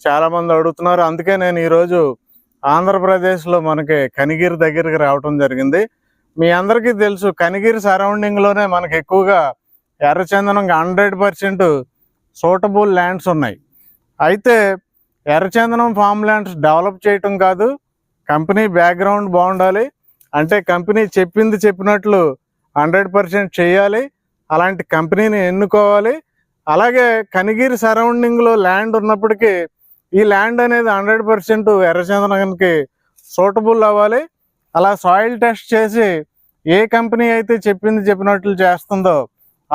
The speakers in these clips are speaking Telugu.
చాలామంది అడుగుతున్నారు. అందుకే నేను ఈరోజు ఆంధ్రప్రదేశ్లో మనకి కనిగిరి దగ్గరికి రావటం జరిగింది. మీ అందరికీ తెలుసు, కనిగిరి సరౌండింగ్లోనే మనకి ఎక్కువగా ఎర్రచందనం 100% సూటబుల్ ల్యాండ్స్ ఉన్నాయి. అయితే ఎర్రచందనం ఫామ్ ల్యాండ్స్ డెవలప్ చేయటం కాదు, కంపెనీ బ్యాక్గ్రౌండ్ బాగుండాలి. అంటే కంపెనీ చెప్పింది చెప్పినట్లు 100% చేయాలి. అలాంటి కంపెనీని ఎన్నుకోవాలి. అలాగే కనిగిరి సరౌండింగ్లో ల్యాండ్ ఉన్నప్పటికీ ఈ ల్యాండ్ అనేది 100% ఎర్రచందనానికి సూటబుల్ అవ్వాలి. అలా సాయిల్ టెస్ట్ చేసి ఏ కంపెనీ అయితే చెప్పింది చెప్పినట్లు చేస్తుందో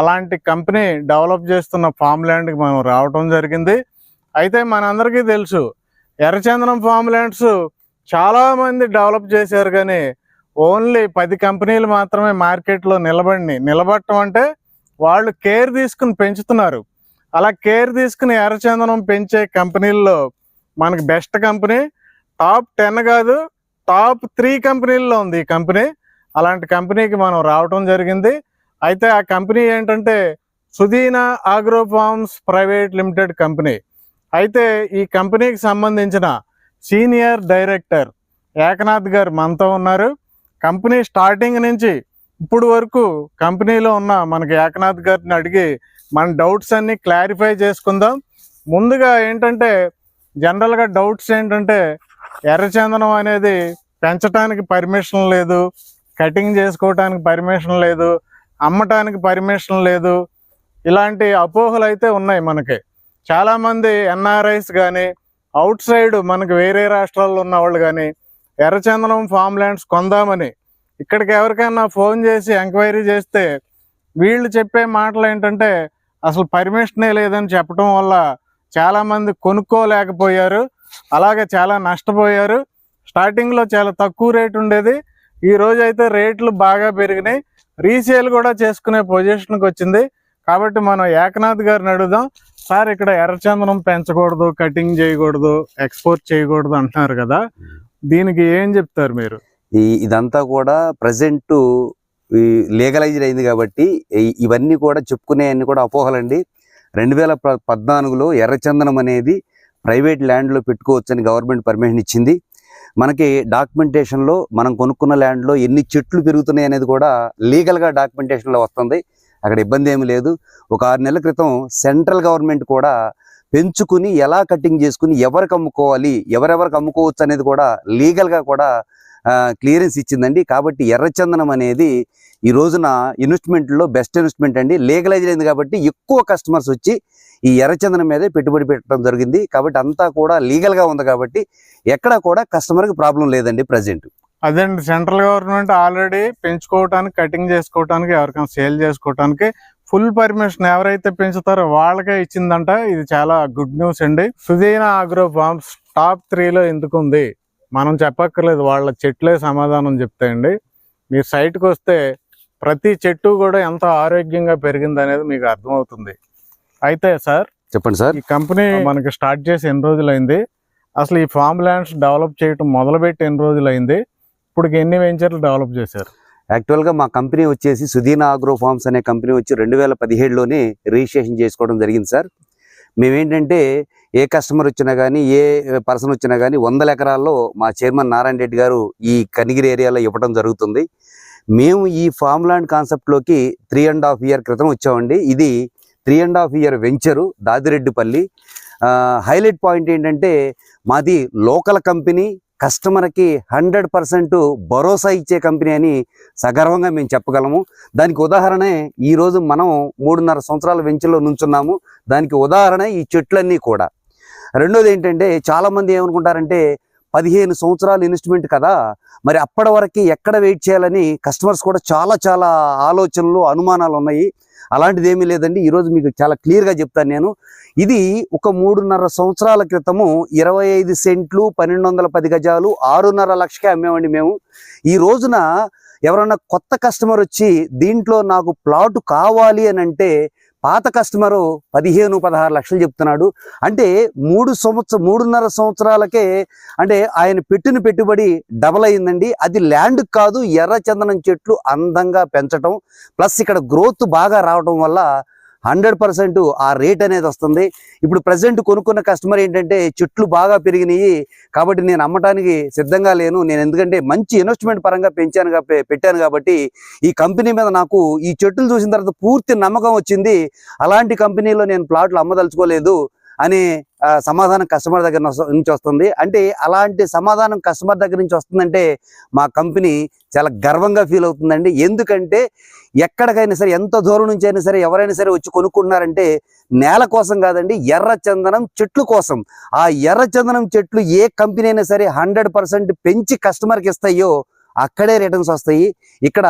అలాంటి కంపెనీ డెవలప్ చేస్తున్న ఫామ్ ల్యాండ్కి మనం రావటం జరిగింది. అయితే మనందరికీ తెలుసు, ఎర్రచందనం ఫామ్ ల్యాండ్స్ చాలామంది డెవలప్ చేశారు, కానీ ఓన్లీ 10 కంపెనీలు మాత్రమే మార్కెట్లో నిలబడటం అంటే వాళ్ళు కేర్ తీసుకుని పెంచుతున్నారు. అలా కేర్ తీసుకుని ఎర్రచందనం పెంచే కంపెనీల్లో మనకి బెస్ట్ కంపెనీ టాప్ 10 కాదు, టాప్ 3 కంపెనీల్లో ఉంది ఈ కంపెనీ. అలాంటి కంపెనీకి మనం రావటం జరిగింది. అయితే ఆ కంపెనీ ఏంటంటే Sudina agro farms private limited company. అయితే ఈ కంపెనీకి సంబంధించిన సీనియర్ డైరెక్టర్ ఏకనాథ్ గారు మనతో ఉన్నారు. కంపెనీ స్టార్టింగ్ నుంచి ఇప్పుడు వరకు కంపెనీలో ఉన్న మనకి ఏకనాథ్ గారిని అడిగి మన డౌట్స్ అన్నీ క్లారిఫై చేసుకుందాం. ముందుగా ఏంటంటే జనరల్గా డౌట్స్ ఏంటంటే ఎర్రచందనం అనేది పెంచడానికి పర్మిషన్ లేదు, కటింగ్ చేసుకోవటానికి పర్మిషన్ లేదు, అమ్మటానికి పర్మిషన్ లేదు, ఇలాంటి అపోహలు అయితే ఉన్నాయి మనకి. చాలామంది ఎన్ఆర్ఐస్ కానీ అవుట్ సైడ్ మనకి వేరే రాష్ట్రాల్లో ఉన్న వాళ్ళు కానీ ఎర్రచందనం ఫామ్ ల్యాండ్స్ కొందామని ఇక్కడికి ఎవరికైనా ఫోన్ చేసి ఎంక్వైరీ చేస్తే వీళ్ళు చెప్పే మాటలు ఏంటంటే అసలు పర్మిషనే లేదని చెప్పడం వల్ల చాలామంది కొనుక్కోలేకపోయారు, అలాగే చాలా నష్టపోయారు. స్టార్టింగ్లో చాలా తక్కువ రేటు ఉండేది, ఈ రోజు అయితే రేట్లు బాగా పెరిగినాయి, రీసేల్ కూడా చేసుకునే పొజిషన్కి వచ్చింది. కాబట్టి మనం ఏకనాథ్ గారిని అడుగుదాం. సార్, ఇక్కడ ఎర్రచందనం పెంచకూడదు, కటింగ్ చేయకూడదు, ఎక్స్పోర్ట్ చేయకూడదు అంటున్నారు కదా, దీనికి ఏం చెప్తారు మీరు? ఇదంతా కూడా ప్రజెంట్ లీగలైజ్డ్ అయింది కాబట్టి ఇవన్నీ కూడా చెప్పుకునేవన్నీ కూడా అపోహలండి. 2014లో ఎర్రచందనం అనేది ప్రైవేట్ ల్యాండ్లో పెట్టుకోవచ్చని గవర్నమెంట్ పర్మిషన్ ఇచ్చింది. మనకి డాక్యుమెంటేషన్లో మనం కొనుక్కున్న ల్యాండ్లో ఎన్ని చెట్లు పెరుగుతున్నాయి అనేది కూడా లీగల్గా డాక్యుమెంటేషన్లో వస్తుంది. అక్కడ ఇబ్బంది ఏమీ లేదు. ఒక 6 నెలల క్రితం సెంట్రల్ గవర్నమెంట్ కూడా పెంచుకుని ఎలా కటింగ్ చేసుకుని ఎవరికి అమ్ముకోవాలి, ఎవరెవరికి అమ్ముకోవచ్చు అనేది కూడా లీగల్గా కూడా క్లియరెన్స్ ఇచ్చిందండి. కాబట్టి ఎర్రచందనం అనేది ఈ రోజున ఇన్వెస్ట్మెంట్లో బెస్ట్ ఇన్వెస్ట్మెంట్ అండి. లీగలైజ్ అయింది కాబట్టి ఎక్కువ కస్టమర్స్ వచ్చి ఈ ఎర్రచందనం మీదే పెట్టుబడి పెట్టడం జరిగింది. కాబట్టి అంతా కూడా లీగల్గా ఉంది కాబట్టి ఎక్కడా కూడా కస్టమర్కి ప్రాబ్లం లేదండి ప్రజెంట్. అదేండి, సెంట్రల్ గవర్నమెంట్ ఆల్రెడీ పెంచుకోవటానికి, కటింగ్ చేసుకోవటానికి, ఎవరికైనా సేల్ చేసుకోవటానికి ఫుల్ పర్మిషన్ ఎవరైతే పెంచుతారో వాళ్ళకే ఇచ్చిందంట. ఇది చాలా గుడ్ న్యూస్ అండి. సుదీనా ఆగ్రో ఫార్మ్స్ టాప్ 3లో ఎందుకు ఉంది మనం చెప్పక్కర్లేదు, వాళ్ళ చెట్లే సమాధానం చెప్తాయండి. మీరు సైట్కి వస్తే ప్రతి చెట్టు కూడా ఎంత ఆరోగ్యంగా పెరిగింది అనేది మీకు అర్థమవుతుంది. అయితే సార్ చెప్పండి సార్, ఈ కంపెనీ మనకి స్టార్ట్ చేసి ఎన్ని రోజులైంది, అసలు ఈ ఫామ్ ల్యాండ్స్ డెవలప్ చేయటం మొదలుపెట్టి ఎన్ని రోజులైంది, ఇప్పుడు ఎన్ని వెంచర్లు డెవలప్ చేశారు? యాక్చువల్గా మా కంపెనీ వచ్చేసి సుదీనా ఆగ్రో ఫార్మ్స్ అనే కంపెనీ వచ్చి 2017లోనే రిజిస్ట్రేషన్ చేసుకోవడం జరిగింది సార్. మేమేంటంటే ఏ కస్టమర్ వచ్చినా కానీ, ఏ పర్సన్ వచ్చినా కానీ 100 ఎకరాల్లో మా చైర్మన్ నారాయణ రెడ్డి గారు ఈ కనిగిరి ఏరియాలో ఇవ్వడం జరుగుతుంది. మేము ఈ ఫామ్ ల్యాండ్ కాన్సెప్ట్లోకి 3.5 year క్రితం వచ్చామండి. ఇది 3.5 year వెంచరు దాదిరెడ్డిపల్లి. హైలైట్ పాయింట్ ఏంటంటే మాది లోకల్ కంపెనీ, కస్టమర్కి 100% భరోసా ఇచ్చే కంపెనీ అని సగర్వంగా మేము చెప్పగలము. దానికి ఉదాహరణ ఈరోజు మనం 3.5 సంవత్సరాల వెంచర్లో నుంచున్నాము. దానికి ఉదాహరణ ఈ చెట్లన్నీ కూడా. రెండోది ఏంటంటే చాలామంది ఏమనుకుంటారంటే 15 సంవత్సరాలు ఇన్వెస్ట్మెంట్ కదా, మరి అప్పటి వరకు ఎక్కడ వెయిట్ చేయాలని కస్టమర్స్ కూడా చాలా ఆలోచనలు, అనుమానాలు ఉన్నాయి. అలాంటిది ఏమీ లేదండి. ఈరోజు మీకు చాలా క్లియర్గా చెప్తాను నేను. ఇది ఒక 3.5 సంవత్సరాల క్రితము 25 సెంట్లు 1210 గజాలు 6.5 లక్షకే అమ్మేమండి మేము. ఈ రోజున ఎవరన్నా కొత్త కస్టమర్ వచ్చి దీంట్లో నాకు ప్లాట్ కావాలి అని అంటే పాత కస్టమరు 15-16 లక్షలు చెప్తున్నాడు. అంటే 3.5 సంవత్సరాలకే అంటే ఆయన పెట్టిన పెట్టుబడి డబల్ అయిందండి. అది ల్యాండ్ కాదు, ఎర్రచందనం చెట్లు అందంగా పెంచడం ప్లస్ ఇక్కడ గ్రోత్ బాగా రావడం వల్ల 100% ఆ రేట్ అనేది వస్తుంది. ఇప్పుడు ప్రజెంట్ కొనుక్కున్న కస్టమర్ ఏంటంటే చెట్లు బాగా పెరిగినాయి కాబట్టి నేను అమ్మటానికి సిద్ధంగా లేను, నేను ఎందుకంటే మంచి ఇన్వెస్ట్మెంట్ పరంగా పెట్టాను కాబట్టి ఈ కంపెనీ మీద నాకు ఈ చెట్లు చూసిన తర్వాత పూర్తి నమ్మకం వచ్చింది, అలాంటి కంపెనీలో నేను ప్లాట్లు అమ్మదలుచుకోలేదు అనే సమాధానం కస్టమర్ దగ్గర నుంచి వస్తుంది. అంటే అలాంటి సమాధానం కస్టమర్ దగ్గర నుంచి వస్తుందంటే మా కంపెనీ చాలా గర్వంగా ఫీల్ అవుతుందండి. ఎందుకంటే ఎక్కడికైనా సరే, ఎంత దూరం నుంచి అయినా సరే ఎవరైనా సరే వచ్చి కొనుక్కుంటున్నారంటే నేల కోసం కాదండి, ఎర్రచందనం చెట్లు కోసం. ఆ ఎర్రచందనం చెట్లు ఏ కంపెనీ అయినా సరే 100% పెంచి కస్టమర్కి ఇస్తాయో అక్కడే రిటర్న్స్ వస్తాయి. ఇక్కడ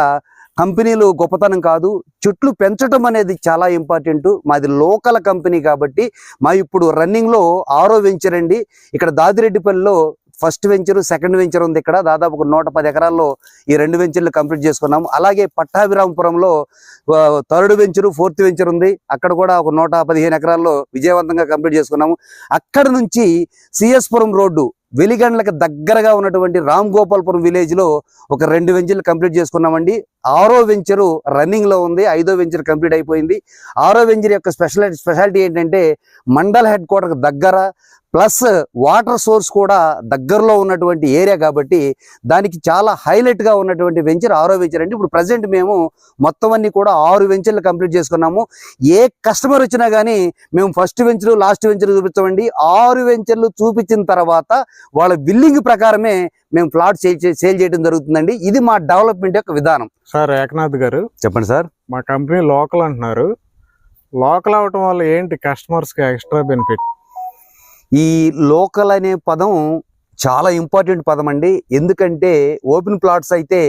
కంపెనీలు గొప్పతనం కాదు, చెట్లు పెంచడం అనేది చాలా ఇంపార్టెంట్. మాది లోకల్ కంపెనీ కాబట్టి మా ఇప్పుడు రన్నింగ్లో 6వ వెంచర్ అండి. ఇక్కడ దాదిరెడ్డిపల్లిలో ఫస్ట్ వెంచర్, సెకండ్ వెంచర్ ఉంది. ఇక్కడ దాదాపు 110 ఎకరాల్లో ఈ 2 వెంచర్లు కంప్లీట్ చేసుకున్నాము. అలాగే పట్టాభిరామపురంలో 3rd వెంచర్, 4th వెంచర్ ఉంది. అక్కడ కూడా 115 ఎకరాల్లో విజయవంతంగా కంప్లీట్ చేసుకున్నాము. అక్కడ నుంచి సిఎస్పురం రోడ్డు వెలిగండ్లకు దగ్గరగా ఉన్నటువంటి రామ్ గోపాల్పురం విలేజ్ లో ఒక 2 వెంచర్లు కంప్లీట్ చేసుకున్నామండి. 6వ వెంచరు రన్నింగ్ లో ఉంది, 5వ వెంచర్ కంప్లీట్ అయిపోయింది. 6వ వెంచర్ యొక్క స్పెషాలిటీ ఏంటంటే మండల్ హెడ్ క్వార్టర్ దగ్గర ప్లస్ వాటర్ సోర్స్ కూడా దగ్గరలో ఉన్నటువంటి ఏరియా కాబట్టి దానికి చాలా హైలైట్ గా ఉన్నటువంటి వెంచర్ 6వ వెంచర్ అండి. ఇప్పుడు ప్రజెంట్ మేము మొత్తం అన్ని కూడా 6 వెంచర్లు కంప్లీట్ చేసుకున్నాము. ఏ కస్టమర్ వచ్చినా కానీ మేము ఫస్ట్ వెంచర్, లాస్ట్ వెంచర్ చూపించామండి. 6 వెంచర్లు చూపించిన తర్వాత వాళ్ళ బిల్లింగ్ ప్రకారమే మేము ప్లాట్ సేల్ చేయడం జరుగుతుందండి. ఇది మా డెవలప్మెంట్ యొక్క విధానం. సార్ ఏకనాథ్ గారు చెప్పండి సార్. మా కంపెనీ లోకల్ అంటున్నారు, లోకల్ అవటం వల్ల ఏంటి కస్టమర్స్ కి ఎక్స్ట్రా బెనిఫిట్? ఈ లోకల్ అనే పదం చాలా ఇంపార్టెంట్ పదం అండి. ఎందుకంటే ఓపెన్ ప్లాట్స్ అయితే